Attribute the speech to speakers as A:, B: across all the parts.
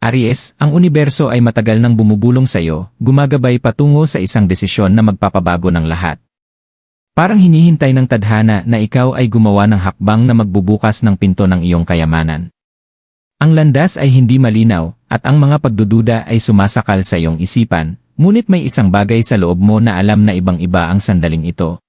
A: Aries, ang universo ay matagal nang bumubulong sa iyo, gumagabay patungo sa isang desisyon na magpapabago ng lahat. Parang hinihintay ng tadhana na ikaw ay gumawa ng hakbang na magbubukas ng pinto ng iyong kayamanan. Ang landas ay hindi malinaw, at ang mga pagdududa ay sumasakal sa iyong isipan, ngunit may isang bagay sa loob mo na alam na ibang-iba ang sandaling ito.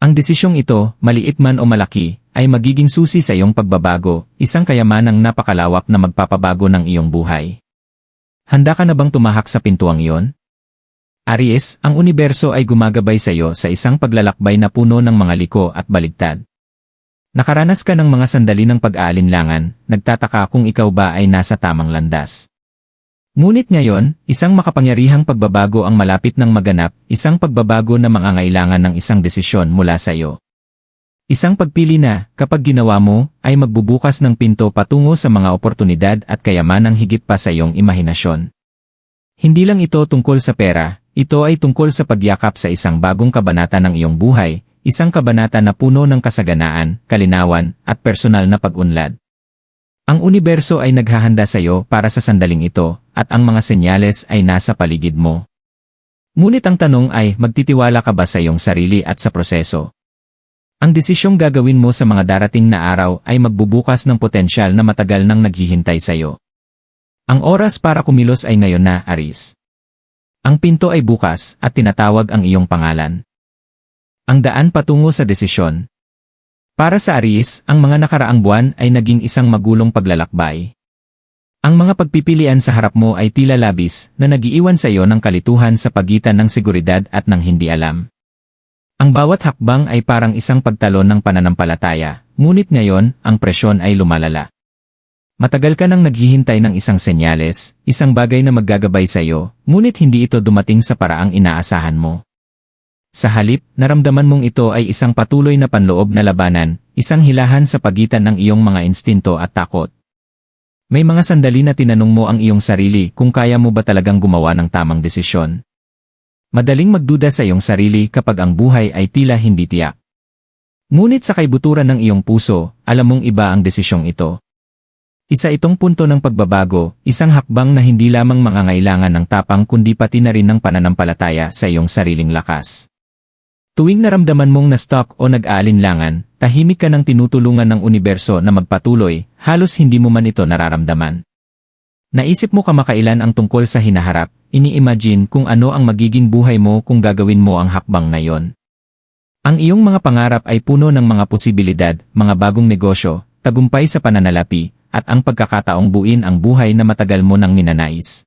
A: Ang desisyong ito, maliit man o malaki, ay magiging susi sa iyong pagbabago, isang kayamanang napakalawak na magpapabago ng iyong buhay. Handa ka na bang tumahak sa pintuang iyon? Aries, ang universo ay gumagabay sa iyo sa isang paglalakbay na puno ng mga liko at baligtad. Nakaranas ka ng mga sandali ng pag-aalinlangan, nagtataka kung ikaw ba ay nasa tamang landas. Ngunit ngayon, isang makapangyarihang pagbabago ang malapit ng maganap, isang pagbabago na mangangailangan ng isang desisyon mula sa iyo. Isang pagpili na, kapag ginawa mo, ay magbubukas ng pinto patungo sa mga oportunidad at kayamanang higit pa sa iyong imahinasyon. Hindi lang ito tungkol sa pera, ito ay tungkol sa pagyakap sa isang bagong kabanata ng iyong buhay, isang kabanata na puno ng kasaganaan, kalinawan, at personal na pag-unlad. Ang universo ay naghahanda sa iyo para sa sandaling ito, at ang mga senyales ay nasa paligid mo. Ngunit ang tanong ay, magtitiwala ka ba sa iyong sarili at sa proseso? Ang desisyong gagawin mo sa mga darating na araw ay magbubukas ng potensyal na matagal nang naghihintay sa iyo. Ang oras para kumilos ay ngayon na, Aries. Ang pinto ay bukas at tinatawag ang iyong pangalan. Ang daan patungo sa desisyon. Para sa Aries, ang mga nakaraang buwan ay naging isang magulong paglalakbay. Ang mga pagpipilian sa harap mo ay tila labis na nag-iiwan sa iyo ng kalituhan sa pagitan ng seguridad at ng hindi alam. Ang bawat hakbang ay parang isang pagtalon ng pananampalataya, ngunit ngayon, ang presyon ay lumalala. Matagal ka nang naghihintay ng isang senyales, isang bagay na maggagabay sa iyo, ngunit hindi ito dumating sa paraang inaasahan mo. Sa halip, naramdaman mong ito ay isang patuloy na panloob na labanan, isang hilahan sa pagitan ng iyong mga instinto at takot. May mga sandali na tinanong mo ang iyong sarili kung kaya mo ba talagang gumawa ng tamang desisyon. Madaling magduda sa iyong sarili kapag ang buhay ay tila hindi tiyak. Ngunit sa kaibuturan ng iyong puso, alam mong iba ang desisyong ito. Isa itong punto ng pagbabago, isang hakbang na hindi lamang mangangailangan ng tapang kundi pati na rin ng pananampalataya sa iyong sariling lakas. Tuwing naramdaman mong na-stuck o nag-aalinlangan, tahimik ka ng tinutulungan ng universo na magpatuloy, halos hindi mo man ito nararamdaman. Naisip mo kamakailan ang tungkol sa hinaharap, ini-imagine kung ano ang magiging buhay mo kung gagawin mo ang hakbang na yon. Ang iyong mga pangarap ay puno ng mga posibilidad, mga bagong negosyo, tagumpay sa pananalapi, at ang pagkakataong buuin ang buhay na matagal mo nang ninanais.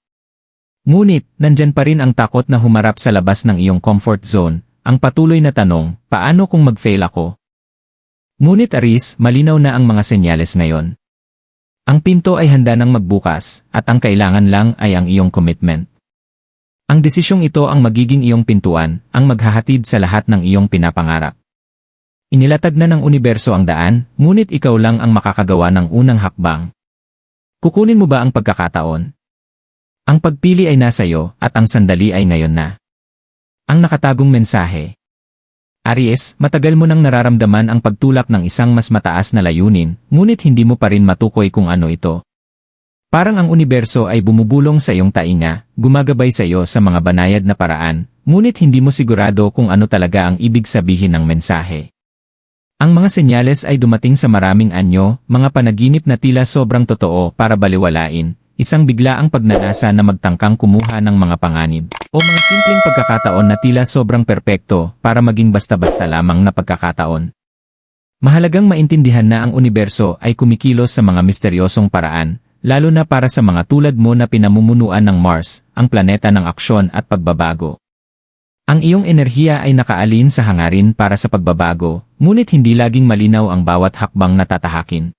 A: Ngunit, nandyan pa rin ang takot na humarap sa labas ng iyong comfort zone, ang patuloy na tanong, paano kung mag-fail ako? Ngunit Aries, malinaw na ang mga senyales ngayon. Ang pinto ay handa nang magbukas, at ang kailangan lang ay ang iyong commitment. Ang desisyong ito ang magiging iyong pintuan, ang maghahatid sa lahat ng iyong pinapangarap. Inilatag na ng universo ang daan, ngunit ikaw lang ang makakagawa ng unang hakbang. Kukunin mo ba ang pagkakataon? Ang pagpili ay nasa iyo, at ang sandali ay ngayon na. Ang nakatagong mensahe. Aries, matagal mo nang nararamdaman ang pagtulak ng isang mas mataas na layunin, ngunit hindi mo pa rin matukoy kung ano ito. Parang ang universo ay bumubulong sa iyong tainga, gumagabay sa iyo sa mga banayad na paraan, ngunit hindi mo sigurado kung ano talaga ang ibig sabihin ng mensahe. Ang mga senyales ay dumating sa maraming anyo, mga panaginip na tila sobrang totoo para baliwalain, isang biglaang pagnanasa na magtangkang kumuha ng mga panganib, o mga simpleng pagkakataon na tila sobrang perpekto para maging basta-basta lamang na pagkakataon. Mahalagang maintindihan na ang universo ay kumikilos sa mga misteryosong paraan, lalo na para sa mga tulad mo na pinamumunuan ng Mars, ang planeta ng aksyon at pagbabago. Ang iyong enerhiya ay nakaalin sa hangarin para sa pagbabago, ngunit hindi laging malinaw ang bawat hakbang na tatahakin.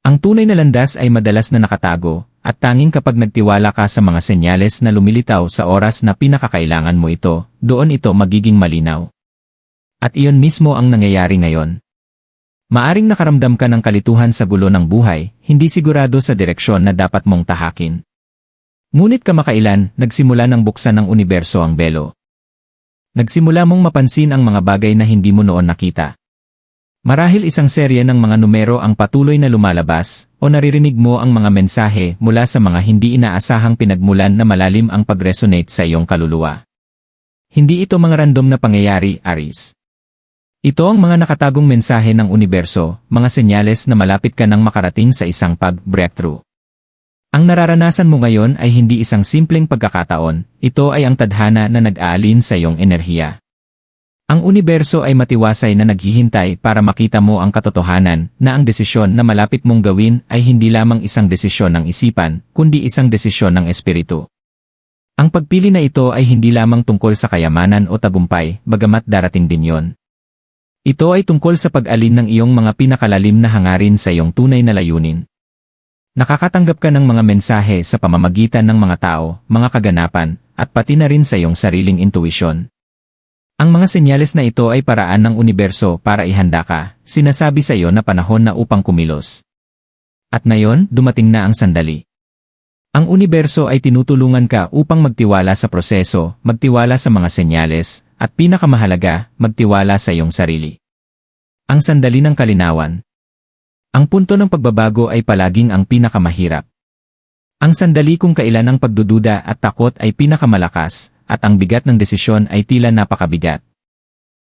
A: Ang tunay na landas ay madalas na nakatago, at tanging kapag nagtiwala ka sa mga senyales na lumilitaw sa oras na pinakakailangan mo ito, doon ito magiging malinaw. At iyon mismo ang nangyayari ngayon. Maaring nakaramdam ka ng kalituhan sa gulo ng buhay, hindi sigurado sa direksyon na dapat mong tahakin. Ngunit kamakailan, nagsimula ng buksan ng universo ang belo. Nagsimula mong mapansin ang mga bagay na hindi mo noon nakita. Marahil isang serye ng mga numero ang patuloy na lumalabas, o naririnig mo ang mga mensahe mula sa mga hindi inaasahang pinagmulan na malalim ang pag-resonate sa iyong kaluluwa. Hindi ito mga random na pangyayari, Aries. Ito ang mga nakatagong mensahe ng universo, mga senyales na malapit ka nang makarating sa isang pag-breakthrough. Ang nararanasan mo ngayon ay hindi isang simpleng pagkakataon, ito ay ang tadhana na nag-aalin sa iyong enerhiya. Ang universo ay matiwasay na naghihintay para makita mo ang katotohanan na ang desisyon na malapit mong gawin ay hindi lamang isang desisyon ng isipan, kundi isang desisyon ng espiritu. Ang pagpili na ito ay hindi lamang tungkol sa kayamanan o tagumpay, bagamat darating din yon. Ito ay tungkol sa pag-alin ng iyong mga pinakalalim na hangarin sa iyong tunay na layunin. Nakakatanggap ka ng mga mensahe sa pamamagitan ng mga tao, mga kaganapan, at pati na rin sa iyong sariling intuisyon. Ang mga senyales na ito ay paraan ng universo para ihanda ka, sinasabi sa iyo na panahon na upang kumilos. At ngayon, dumating na ang sandali. Ang universo ay tinutulungan ka upang magtiwala sa proseso, magtiwala sa mga senyales, at pinakamahalaga, magtiwala sa iyong sarili. Ang sandali ng kalinawan. Ang punto ng pagbabago ay palaging ang pinakamahirap. Ang sandali kung kailan ang pagdududa at takot ay pinakamalakas, at ang bigat ng desisyon ay tila napakabigat.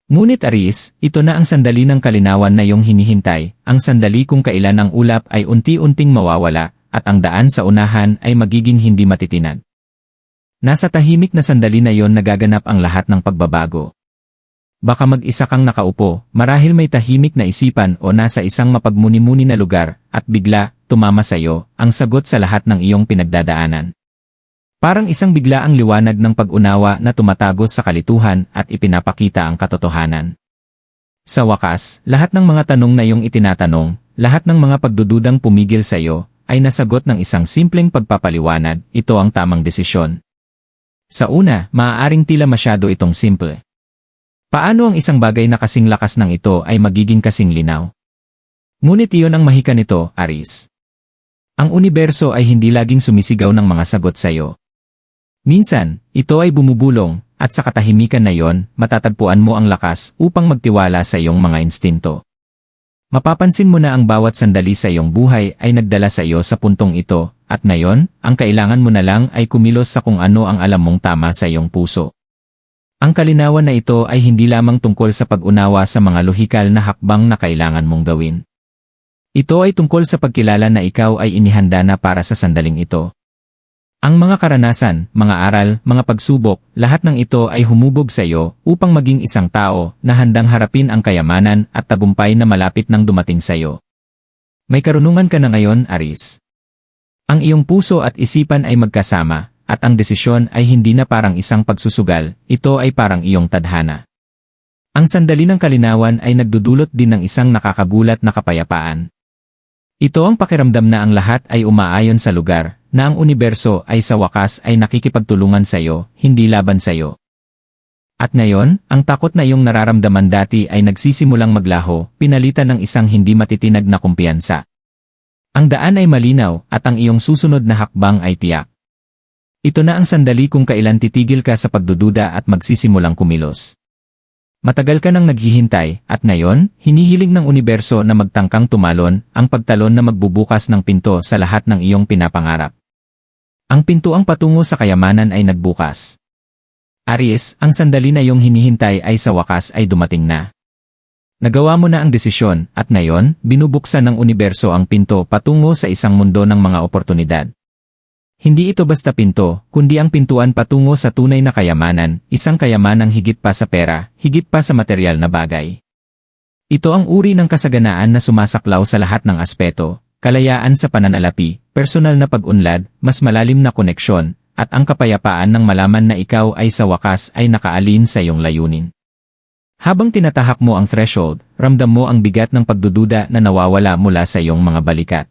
A: Ngunit Aries, ito na ang sandali ng kalinawan na iyong hinihintay, ang sandali kung kailan ang ulap ay unti-unting mawawala, at ang daan sa unahan ay magiging hindi matitinag. Nasa tahimik na sandali na iyon nagaganap ang lahat ng pagbabago. Baka mag-isa kang nakaupo, marahil may tahimik na isipan o nasa isang mapagmuni-muni na lugar, at bigla, tumama sa iyo, ang sagot sa lahat ng iyong pinagdadaanan. Parang isang bigla ang liwanag ng pag-unawa na tumatagos sa kalituhan at ipinapakita ang katotohanan. Sa wakas, lahat ng mga tanong na iyong itinatanong, lahat ng mga pagdududang pumigil sa iyo, ay nasagot ng isang simpleng pagpapaliwanag, ito ang tamang desisyon. Sa una, maaaring tila masyado itong simple. Paano ang isang bagay na kasing lakas ng ito ay magiging kasing linaw? Ngunit iyon ang mahika nito, Aries. Ang universo ay hindi laging sumisigaw ng mga sagot sa iyo. Minsan, ito ay bumubulong, at sa katahimikan na iyon, matatagpuan mo ang lakas upang magtiwala sa iyong mga instinto. Mapapansin mo na ang bawat sandali sa iyong buhay ay nagdala sa iyo sa puntong ito, at ngayon, ang kailangan mo na lang ay kumilos sa kung ano ang alam mong tama sa iyong puso. Ang kalinawan na ito ay hindi lamang tungkol sa pag-unawa sa mga lohikal na hakbang na kailangan mong gawin. Ito ay tungkol sa pagkilala na ikaw ay inihanda na para sa sandaling ito. Ang mga karanasan, mga aral, mga pagsubok, lahat ng ito ay humubog sa iyo upang maging isang tao na handang harapin ang kayamanan at tagumpay na malapit nang dumating sa iyo. May karunungan ka na ngayon, Aries. Ang iyong puso at isipan ay magkasama, at ang desisyon ay hindi na parang isang pagsusugal, ito ay parang iyong tadhana. Ang sandali ng kalinawan ay nagdudulot din ng isang nakakagulat na kapayapaan. Ito ang pakiramdam na ang lahat ay umaayon sa lugar, na ang universo ay sa wakas ay nakikipagtulungan sa iyo, hindi laban sa iyo. At ngayon, ang takot na iyong nararamdaman dati ay nagsisimulang maglaho, pinalitan ng isang hindi matitinag na kumpiyansa. Ang daan ay malinaw, at ang iyong susunod na hakbang ay tiyak. Ito na ang sandali kung kailan titigil ka sa pagdududa at magsisimulang kumilos. Matagal ka nang naghihintay, at ngayon, hinihiling ng universo na magtangkang tumalon, ang pagtalon na magbubukas ng pinto sa lahat ng iyong pinapangarap. Ang pintuang patungo sa kayamanan ay nagbukas. Aries, ang sandali na iyong hinihintay ay sa wakas ay dumating na. Nagawa mo na ang desisyon, at ngayon, binubuksan ng universo ang pinto patungo sa isang mundo ng mga oportunidad. Hindi ito basta pinto, kundi ang pintuan patungo sa tunay na kayamanan, isang kayamanang higit pa sa pera, higit pa sa material na bagay. Ito ang uri ng kasaganaan na sumasaklaw sa lahat ng aspeto, kalayaan sa pananalapi, personal na pag-unlad, mas malalim na koneksyon, at ang kapayapaan ng malaman na ikaw ay sa wakas ay nakaalin sa iyong layunin. Habang tinatahak mo ang threshold, ramdam mo ang bigat ng pagdududa na nawawala mula sa iyong mga balikat.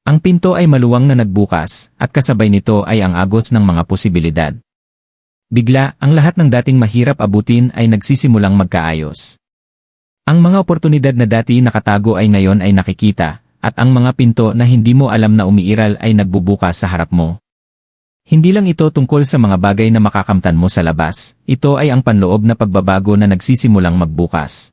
A: Ang pinto ay maluwang na nagbukas, at kasabay nito ay ang agos ng mga posibilidad. Bigla, ang lahat ng dating mahirap abutin ay nagsisimulang magkaayos. Ang mga oportunidad na dati nakatago ay ngayon ay nakikita, at ang mga pinto na hindi mo alam na umiiral ay nagbubukas sa harap mo. Hindi lang ito tungkol sa mga bagay na makakamtan mo sa labas, ito ay ang panloob na pagbabago na nagsisimulang magbukas.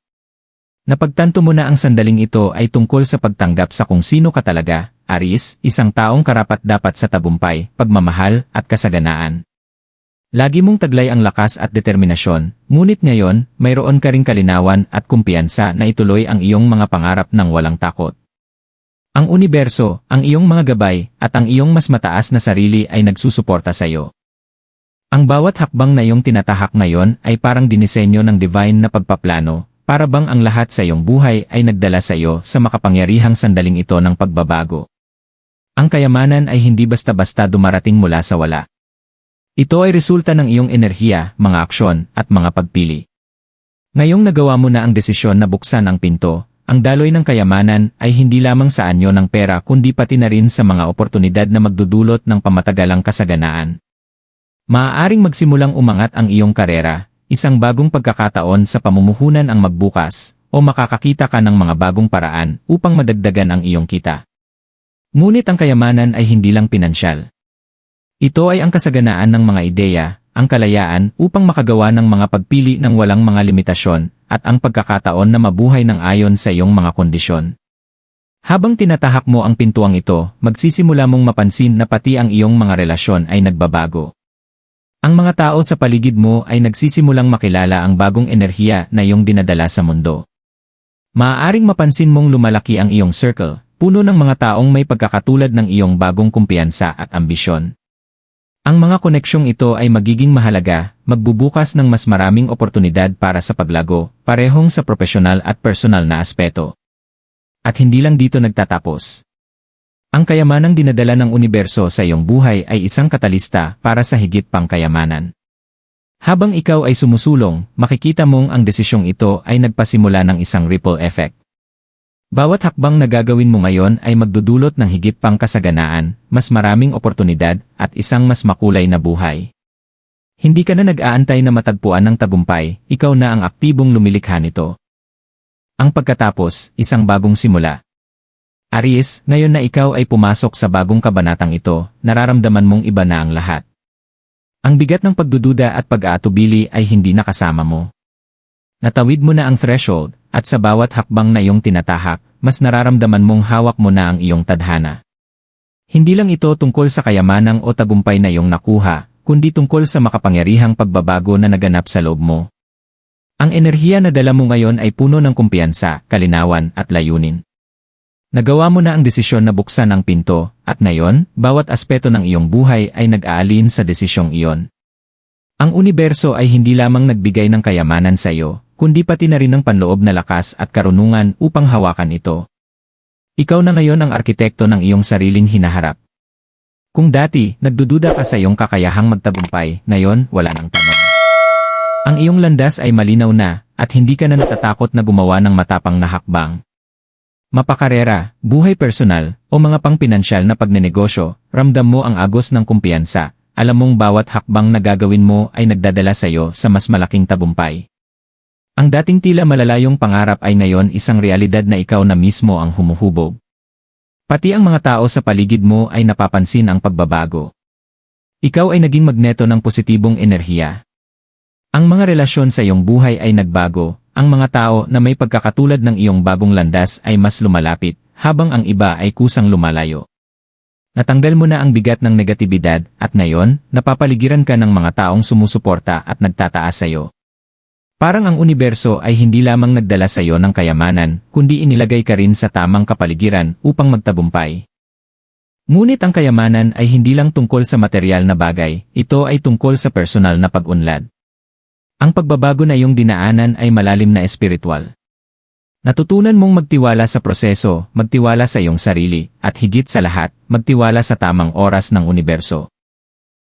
A: Napagtanto mo na ang sandaling ito ay tungkol sa pagtanggap sa kung sino ka talaga, Aries, isang taong karapat-dapat sa tagumpay, pagmamahal, at kasaganaan. Lagi mong taglay ang lakas at determinasyon, ngunit ngayon, mayroon ka ring kalinawan at kumpiyansa na ituloy ang iyong mga pangarap ng walang takot. Ang universo, ang iyong mga gabay, at ang iyong mas mataas na sarili ay nagsusuporta sa iyo. Ang bawat hakbang na iyong tinatahak ngayon ay parang dinisenyo ng divine na pagpaplano, para bang ang lahat sa iyong buhay ay nagdala sa iyo sa makapangyarihang sandaling ito ng pagbabago. Ang kayamanan ay hindi basta-basta dumarating mula sa wala. Ito ay resulta ng iyong enerhiya, mga aksyon, at mga pagpili. Ngayong nagawa mo na ang desisyon na buksan ang pinto, ang daloy ng kayamanan ay hindi lamang sa anyo ng pera kundi pati na rin sa mga oportunidad na magdudulot ng pamatagalang kasaganaan. Maaaring magsimulang umangat ang iyong karera, isang bagong pagkakataon sa pamumuhunan ang magbukas, o makakakita ka ng mga bagong paraan upang madagdagan ang iyong kita. Ngunit ang kayamanan ay hindi lang pinansyal. Ito ay ang kasaganaan ng mga ideya, ang kalayaan upang makagawa ng mga pagpili ng walang mga limitasyon, at ang pagkakataon na mabuhay ng ayon sa iyong mga kondisyon. Habang tinatahak mo ang pintuang ito, magsisimula mong mapansin na pati ang iyong mga relasyon ay nagbabago. Ang mga tao sa paligid mo ay nagsisimulang makilala ang bagong enerhiya na iyong dinadala sa mundo. Maaaring mapansin mong lumalaki ang iyong circle, puno ng mga taong may pagkakatulad ng iyong bagong kumpiyansa at ambisyon. Ang mga koneksyong ito ay magiging mahalaga, magbubukas ng mas maraming oportunidad para sa paglago, parehong sa profesional at personal na aspeto. At hindi lang dito nagtatapos. Ang kayamanang dinadala ng universo sa iyong buhay ay isang katalista para sa higit pang kayamanan. Habang ikaw ay sumusulong, makikita mong ang desisyong ito ay nagpasimula ng isang ripple effect. Bawat hakbang na gagawin mo ngayon ay magdudulot ng higit pang kasaganaan, mas maraming oportunidad, at isang mas makulay na buhay. Hindi ka na nag-aantay na matagpuan ng tagumpay, ikaw na ang aktibong lumilikha nito. Ang pagkatapos, isang bagong simula. Aries, ngayon na ikaw ay pumasok sa bagong kabanatang ito, nararamdaman mong iba na ang lahat. Ang bigat ng pagdududa at pag-aatubili ay hindi nakasama mo. Natawid mo na ang threshold, at sa bawat hakbang na iyong tinatahak, mas nararamdaman mong hawak mo na ang iyong tadhana. Hindi lang ito tungkol sa kayamanang o tagumpay na iyong nakuha, kundi tungkol sa makapangyarihang pagbabago na naganap sa loob mo. Ang enerhiya na dala mo ngayon ay puno ng kumpiyansa, kalinawan, at layunin. Nagawa mo na ang desisyon na buksan ang pinto, at ngayon, bawat aspeto ng iyong buhay ay nag-aalin sa desisyong iyon. Ang universo ay hindi lamang nagbigay ng kayamanan sa iyo, kundi pati na rin ng panloob na lakas at karunungan upang hawakan ito. Ikaw na ngayon ang arkitekto ng iyong sariling hinaharap. Kung dati, nagdududa ka sa iyong kakayahang magtagumpay, ngayon, wala nang tanong. Ang iyong landas ay malinaw na, at hindi ka na natatakot na gumawa ng matapang na hakbang. Mapakarera, buhay personal, o mga pang-pinansyal na pagnenegosyo, ramdam mo ang agos ng kumpiyansa, alam mong bawat hakbang na gagawin mo ay nagdadala sa iyo sa mas malaking tagumpay. Ang dating tila malalayong pangarap ay ngayon isang realidad na ikaw na mismo ang humuhubog. Pati ang mga tao sa paligid mo ay napapansin ang pagbabago. Ikaw ay naging magneto ng positibong enerhiya. Ang mga relasyon sa iyong buhay ay nagbago, ang mga tao na may pagkakatulad ng iyong bagong landas ay mas lumalapit, habang ang iba ay kusang lumalayo. Natanggal mo na ang bigat ng negatibidad, at ngayon, napapaligiran ka ng mga taong sumusuporta at nagtataas sa iyo. Parang ang universo ay hindi lamang nagdala sa iyo ng kayamanan, kundi inilagay ka rin sa tamang kapaligiran upang magtagumpay. Ngunit ang kayamanan ay hindi lang tungkol sa material na bagay, ito ay tungkol sa personal na pag-unlad. Ang pagbabago na iyong dinaanan ay malalim na espiritual. Natutunan mong magtiwala sa proseso, magtiwala sa iyong sarili, at higit sa lahat, magtiwala sa tamang oras ng universo.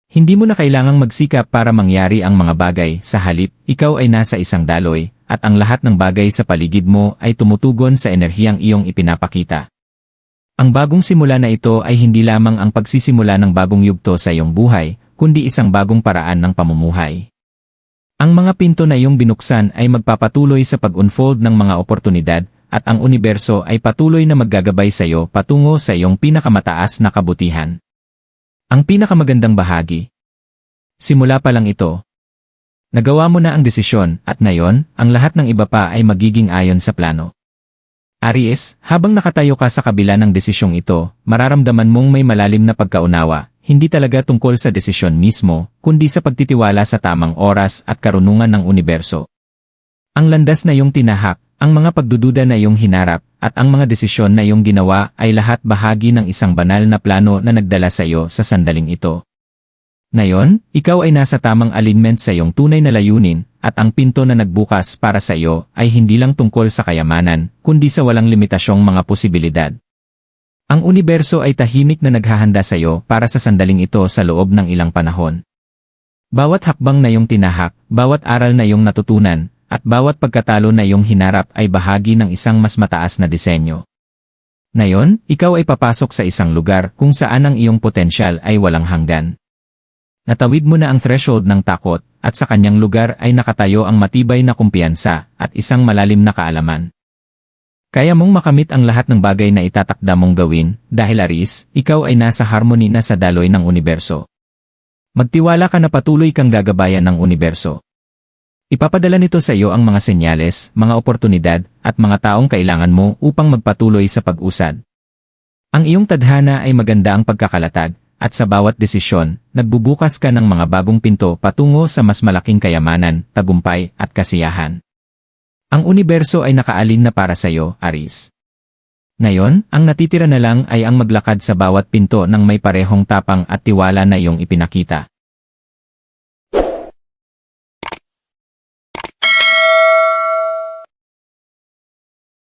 A: Hindi mo na kailangang magsikap para mangyari ang mga bagay, sa halip, ikaw ay nasa isang daloy, at ang lahat ng bagay sa paligid mo ay tumutugon sa enerhiyang iyong ipinapakita. Ang bagong simula na ito ay hindi lamang ang pagsisimula ng bagong yugto sa iyong buhay, kundi isang bagong paraan ng pamumuhay. Ang mga pinto na iyong binuksan ay magpapatuloy sa pag-unfold ng mga oportunidad, at ang universo ay patuloy na maggagabay sa iyo patungo sa iyong pinakamataas na kabutihan. Ang pinakamagandang bahagi. Simula pa lang ito. Nagawa mo na ang desisyon at ngayon, ang lahat ng iba pa ay magiging ayon sa plano. Aries, habang nakatayo ka sa kabila ng desisyong ito, mararamdaman mong may malalim na pagkaunawa, hindi talaga tungkol sa desisyon mismo, kundi sa pagtitiwala sa tamang oras at karunungan ng universo. Ang landas na iyong tinahak, ang mga pagdududa na iyong hinarap, at ang mga desisyon na iyong ginawa ay lahat bahagi ng isang banal na plano na nagdala sa iyo sa sandaling ito. Ngayon, ikaw ay nasa tamang alignment sa iyong tunay na layunin, at ang pinto na nagbukas para sa iyo ay hindi lang tungkol sa kayamanan, kundi sa walang limitasyong mga posibilidad. Ang universo ay tahimik na naghahanda sa iyo para sa sandaling ito sa loob ng ilang panahon. Bawat hakbang na iyong tinahak, bawat aral na iyong natutunan, at bawat pagkatalo na iyong hinarap ay bahagi ng isang mas mataas na disenyo. Ngayon, ikaw ay papasok sa isang lugar kung saan ang iyong potensyal ay walang hanggan. Natawid mo na ang threshold ng takot, at sa kanyang lugar ay nakatayo ang matibay na kumpiyansa at isang malalim na kaalaman. Kaya mong makamit ang lahat ng bagay na itatakda mong gawin, dahil Aries, ikaw ay nasa harmony na sa daloy ng universo. Magtiwala ka na patuloy kang gagabayan ng universo. Ipapadala nito sa iyo ang mga senyales, mga oportunidad, at mga taong kailangan mo upang magpatuloy sa pag-usad. Ang iyong tadhana ay maganda ang pagkakalatag, at sa bawat desisyon, nagbubukas ka ng mga bagong pinto patungo sa mas malaking kayamanan, tagumpay, at kasiyahan. Ang universo ay nakaalin na para sa iyo, Aries. Ngayon, ang natitira na lang ay ang maglakad sa bawat pinto ng may parehong tapang at tiwala na iyong ipinakita.